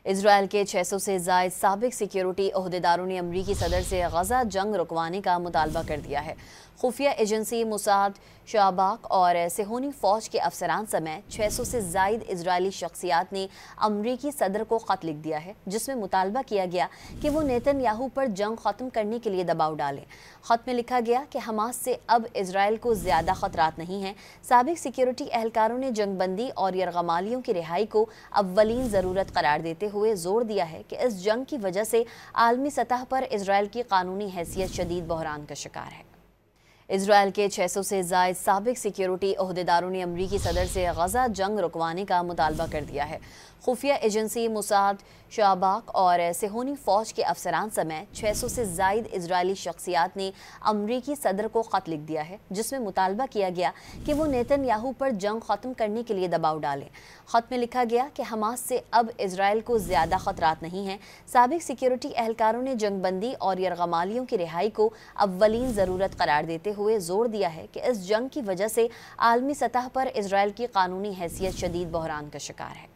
Israel के 600 से ज़ायद साबिक सिक्योरिटी ओहदेदारों ने अमरीकी सदर से गज़ा जंग रुकवाने का मुतालबा कर दिया है। खुफिया एजेंसी मोसाद, शाबाक और सेहोनी फ़ौज के अफसरान समेत 600 से ज़ायद इजरायली शख्सियात ने अमरीकी सदर को ख़त लिख दिया है, जिसमें मुतालबा किया गया कि वो नेतन्याहू पर जंग ख़त्म करने के लिए दबाव डालें। ख़त में लिखा गया कि हमास से अब इजराइल को ज़्यादा ख़तरात नहीं हैं। साबिक सिक्योरिटी एहलकारों ने जंगबंदी और यरगमालियों की रिहाई को अव्वलीन ज़रूरत करार देते हुए जोर दिया है कि इस जंग की वजह से आलमी सतह पर इजराइल की कानूनी हैसियत शदीद बहरान का शिकार है। इसराइल के 600 से ज़ायद साबिक सिक्योरिटी ओहदेदारों ने अमरीकी सदर से गज़ा जंग रुकवाने का मुतालबा कर दिया है। खुफिया एजेंसी मोसाद, शाबाक और सेहोनी फ़ौज के अफसरान समेत 600 से ज़ायद इजरायली शख्सियात ने अमरीकी सदर को ख़त लिख दिया है, जिसमें मुतालबा किया गया कि वो नेतन्याहू पर जंग ख़त्म करने के लिए दबाव डालें। ख़त में लिखा गया कि हमास से अब इजराइल को ज़्यादा ख़तरात नहीं हैं। साबिक सिक्योरिटी एहलकारों ने जंगबंदी और यरगमालियों की रिहाई को अव्वलीन ज़रूरत करार देते हुए जोर दिया है कि इस जंग की वजह से आलमी सतह पर इजराइल की कानूनी हैसियत शदीद बहरान का शिकार है।